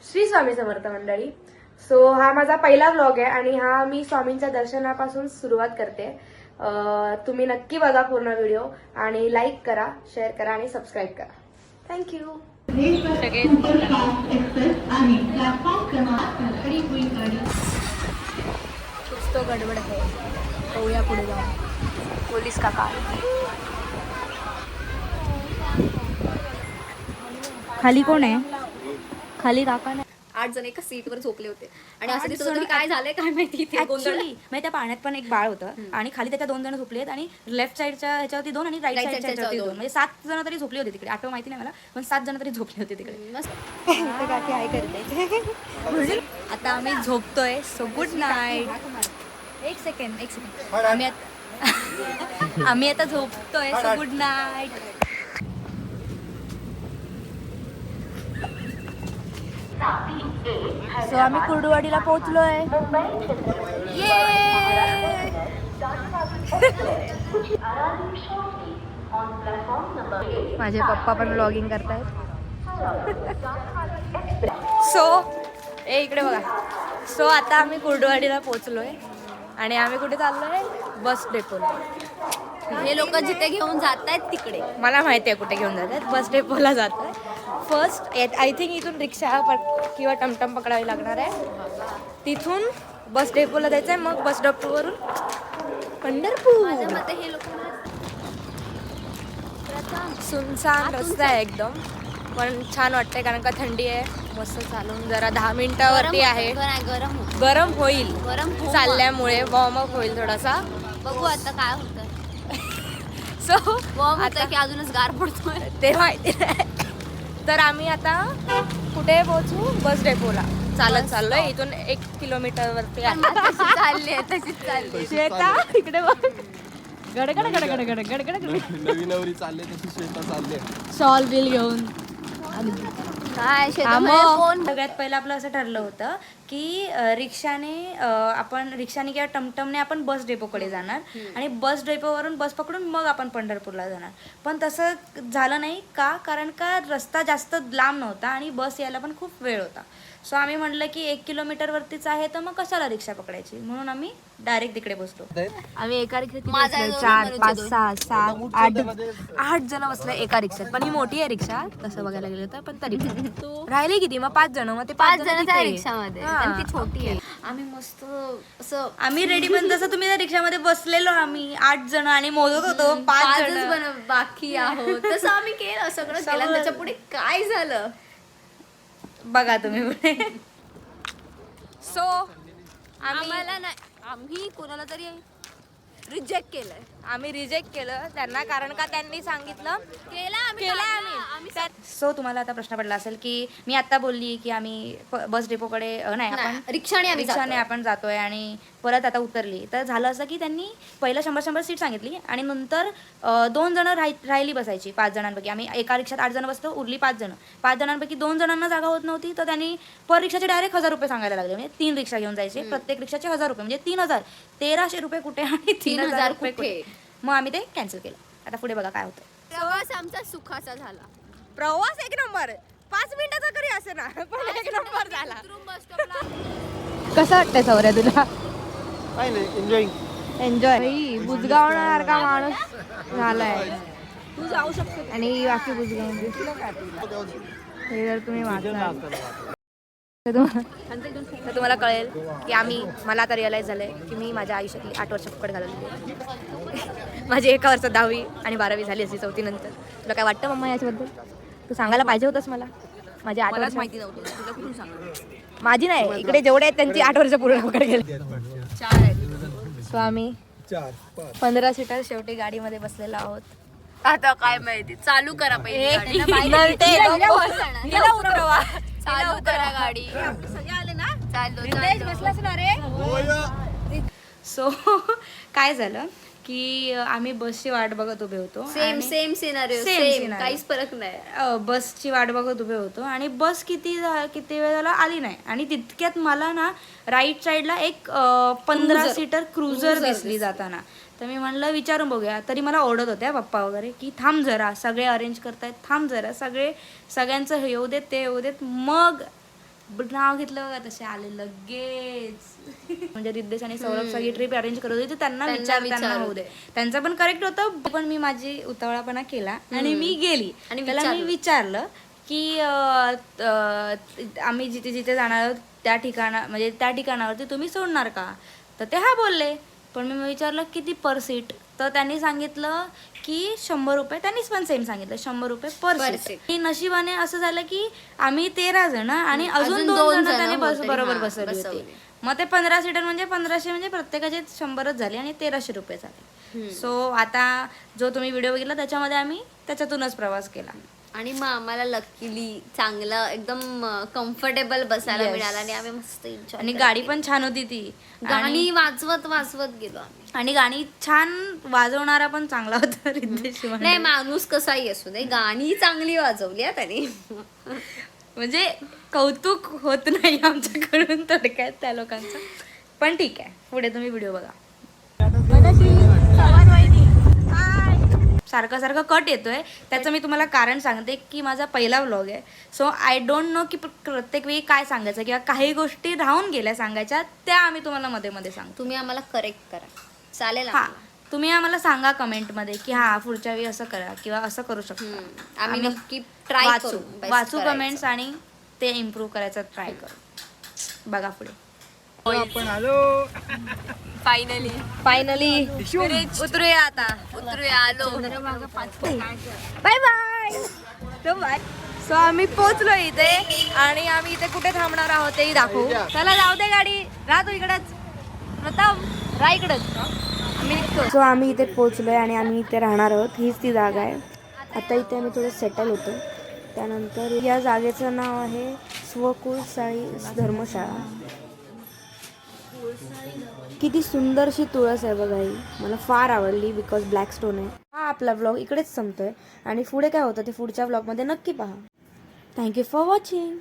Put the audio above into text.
श्री स्वामी समर्थ मंडळी. सो हा माझा पहिला व्लॉग आहे आणि हा मी स्वामींच्या दर्शनापासून सुरुवात करते. तुम्ही नक्की बघा पूर्ण व्हिडिओ आणि लाईक करा, शेअर करा आणि सबस्क्राईब करा. थँक्यू. कुछ तो गडबड आहे. पाहूया पुढे जाऊन. पोलीस काका खाली कोण आहे? खाली काका नाही. 8 जण एका सीटवर झोपले होते आणि असं दिसत होतं की काय झालंय काय माहिती. ते गोंधळ म्हणजे त्या पाण्यात पण एक बाळ होतं आणि खाली त्याच्या 2 जण झोपलेत आणि लेफ्ट साईडच्या ह्याच्यावरती 2 आणि राईट साईडच्या ह्याच्यावरती 2, म्हणजे 7 जण तरी झोपले होते तिकडे. आठवं माहिती नाही मला, पण 7 जण तरी झोपले होते तिकडे. मस्त. काकी आहे करते. आता आम्ही झोपतोय. So good night. एक सेकंड आम्ही आता झोपतोय. So good night. सो आम्ही कुर्डुवाडीला पोहोचलोय. माझे पप्पा पण व्लॉगिंग करतायत. सो इकडे बघा. सो आता आम्ही कुर्डुवाडीला पोहोचलोय आणि आम्ही कुठे चाललोय? बस डेपोला. हे लोक जिथे घेऊन जात आहेत तिकडे मला माहिती आहे कुठे घेऊन जातात. बस डेपोला जात आहे. फर्स्ट आय थिंक इथून रिक्षा किंवा टमटम पकडावी लागणार आहे. तिथून बस डेपोला जायचं आहे, मग बस डेपोवरून पंढरपूर. माझ्या मते हे लोक सुनसान रस्ता आहे एकदम, पण छान वाटतंय कारण का थंडी आहे. मस्त चालून जरा 10 मिनिटावरती आहे. गरम होईल चालल्यामुळे, वॉर्म अप होईल थोडासा. बघू आता काय होतं. सो आता की अजूनच गार पडतोय ते माहिती नाही. तर आम्ही आता कुठे पोहोचू? बस डेपोला चालत चाललोय. इथून 1 किलोमीटरवरती चालली श्वेता इकडे बघ. गडगड गडगड गडगड गडगड नवी नवरी चालले तशी श्वेता चालले. शॉल बिल घेऊन. काय सगळ्यात पहिलं आपलं असं ठरलं होतं की रिक्षाने किंवा टमटमने आपण बस डेपोकडे जाणार आणि बस डेपोवरून बस पकडून मग आपण पंढरपूरला जाणार. पण तसं झालं नाही का, कारण का रस्ता जास्त लांब नव्हता आणि बस यायला पण खूप वेळ होता. सो आम्ही म्हटलं की 1 किलोमीटरवरतीच आहे तर मग कशाला रिक्षा पकडायची, म्हणून आम्ही डायरेक्ट तिकडे बसलो. आम्ही एका रिक्षात 4, 5, 6, 7, 8 जण बसले एका रिक्षात. पण ही मोठी आहे रिक्षा तसं बघायला गेलं तर, पण तरी राहिले किती मग 5 जण. मग ते 5 जण रिक्षामध्ये ती छोटी आहे. आम्ही मस्त असं आम्ही रेडी, पण जसं तुम्ही त्या रिक्षामध्ये बसलेलो आम्ही 8 जण आणि मोजत होतो 5 जण बाकी आहोत. तसं आम्ही केलं, सगळं केलं. त्याच्या पुढे काय झालं बघा तुम्ही पुढे. सो आम्हाला नाही, आम्ही कोणाला तरी रिजेक्ट केलंय. आम्ही रिजेक्ट केलं त्यांना, कारण का त्यांनी सांगितलं केलं आम्ही. तुम्हाला आता प्रश्न पडला असेल की मी आता बोलली की आम्ही बस डेपोकडे नाही, आपण रिक्षाने आपण जातोय आणि परत आता उतरली. तर झालं असं की त्यांनी पहिलं 100 सीट सांगितली आणि नंतर 2 जण राहिली बसायची 5 जणांपैकी. आम्ही एका रिक्षात 8 जण बसतो, उरली 5 जण. 5 जणांपैकी 2 जणांना जागा होत नव्हती, तर त्यांनी पर रिक्षाचे डायरेक्ट 1000 रुपये सांगायला लागले. म्हणजे 3 रिक्षा घेऊन जायचे, प्रत्येक रिक्षाचे 1000 रुपये, म्हणजे 3000. 1300 रुपये कुठे आणि 3000 रुपये कुठे. मग आम्ही ते कॅन्सल केलं. आता पुढे बघा काय होतं. प्रवास आमचा सुखाचा झाला. प्रवास 1 नंबर. 5 मिनिटाचा तरी असे ना, पण 1 नंबर झाला. कसं वाटतंय सौर्या तुला? काय नाही, एन्जॉय. बुजगावणासारखा माणूस झालाय तू. जाऊ शकतो आणि बाकी बुजगावून हे जर तुम्ही वाचणार तर तुम्हाला कळेल की मला आता रिअलाइज झालंय की मी माझ्या आयुष्यातली 8 वर्ष फुकट घालवली. माझी 1 वर्ष 10वी आणि 12वी झाली असती 4थी नंतर. तुला काय वाटतं मम्मा याच्याबद्दल? तू सांगायला पाहिजे होतंस मला. माझी 8 वर्ष माहिती नव्हतं तुला, कुठून सांगा. माझी नाही, इकडे जेवढे आहेत त्यांची 8 वर्ष पूर्ण फुकट गेली. 4 आहेत. सो आम्ही 15 सीटर शेवटी गाडीमध्ये बसलेलो आहोत. आता काय माहिती, चालू करा पहिली उतरवा. चालू करा गाडी. सगळे आले ना, बसलाच ना रे. सो काय झालं की आम्ही बसची वाट बघत उभे होतो. सेम सिनारिओ, काहीच फरक नाही. बसची वाट बघत उभे होतो आणि बस किती वेळ झाला आली नाही. आणि तितक्यात मला ना राईट साईडला एक 15 सीटर क्रुझर दिसली जाताना. तर मी म्हणलं विचारून बघूया. तरी मला ओरडत होत्या पप्पा वगैरे की थांब जरा, सगळे अरेंज करतायत, थांब जरा, सगळ्यांचं हे येऊ देत ते येऊ देत, मग नाव घेतलं बघा तसे आले लगेच. म्हणजे रिद्धेश आणि सौरभ सगळी ट्रिप अरेंज करत होती, तर त्यांना त्यांना होऊ दे. त्यांचं पण करेक्ट होतं, पण मी माझी उतावळापणा केला आणि मी गेली. आणि त्याला मी विचारलं की आम्ही जिथे जिथे जाणार आहोत त्या म्हणजे त्या ठिकाणावरती तुम्ही सोडणार का? तर ते हा बोलले. पण मी विचारलं किती पर सीट, तर त्यांनी सांगितलं की 100 रुपये. त्यांनीच पण सेम सांगितलं 100 रुपये पर सीट. आणि नशिबाने असं झालं की आम्ही 13 जण आणि अजून 2 जण त्यांनी बरोबर बसवली होती. मग ते 15 सीटर म्हणजे 1500 म्हणजे प्रत्येकाचे 100च झाले आणि 1300 रुपये झाले. सो आता जो तुम्ही व्हिडिओ बघितला त्याच्यामध्ये आम्ही त्याच्यातूनच प्रवास केला. आणि मग आम्हाला लकीली चांगलं एकदम कम्फर्टेबल बसायला मिळालं आणि आम्ही मस्त एन्जॉय. आणि गाडी पण छान होती ती, गाणी वाजवत गेलो आम्ही. आणि गाणी छान वाजवणारा पण चांगला होता रिद्धेश. नाही, माणूस कसाही असू दे, गाणी चांगली वाजवली आहे त्याने. म्हणजे कौतुक होत नाही आमच्याकडून थोडक्यात त्या लोकांचं. पण ठीक आहे, पुढे तुम्ही व्हिडिओ बघा. सारखं कट येतोय, त्याचं मी तुम्हाला कारण सांगते की माझा पहिला व्लॉग आहे. सो आय डोंट नो की प्रत्येक वेळी काय सांगायचं, किंवा काही गोष्टी राहून गेल्या सांगायच्या, त्या आम्ही तुम्हाला मध्ये मध्ये सांगतो. तुम्ही आम्हाला करेक्ट करा, चालेल? हा, तुम्ही आम्हाला सांगा कमेंटमध्ये की हा पुढच्या वेळी असं करा किंवा असं करू शकता. आम्ही नक्की ट्राय वाचू कमेंट्स आणि ते इम्प्रूव्ह करायचं ट्राय करू. बघा पुढे. आपण आलो फायनली उतरूया आता. आलो. Bye bye. सो आम्ही पोहोचलो इथे आणि आम्ही इथे कुठे थांबणार आहोत तेही दाखवू. चला जाऊ दे गाडी, राहतो इकडंच. प्रथम राह इकडंच, आम्ही निघतो. सो आम्ही इथे पोहोचलोय आणि आम्ही इथे राहणार आहोत. हीच ती जागा आहे. आता इथे आम्ही थोडं सेटल होतो. त्यानंतर या जागेचं नाव आहे स्वकुल साई धर्मशाळा. किती सुंदरशी तुळस आहे बघा ही, मला फार आवडली बिकॉज ब्लॅक स्टोन आहे. हा आपला व्लॉग इकडेच संपतोय आणि पुढे काय होतं ते पुढच्या व्लॉगमध्ये नक्की पहा. Thank you for watching.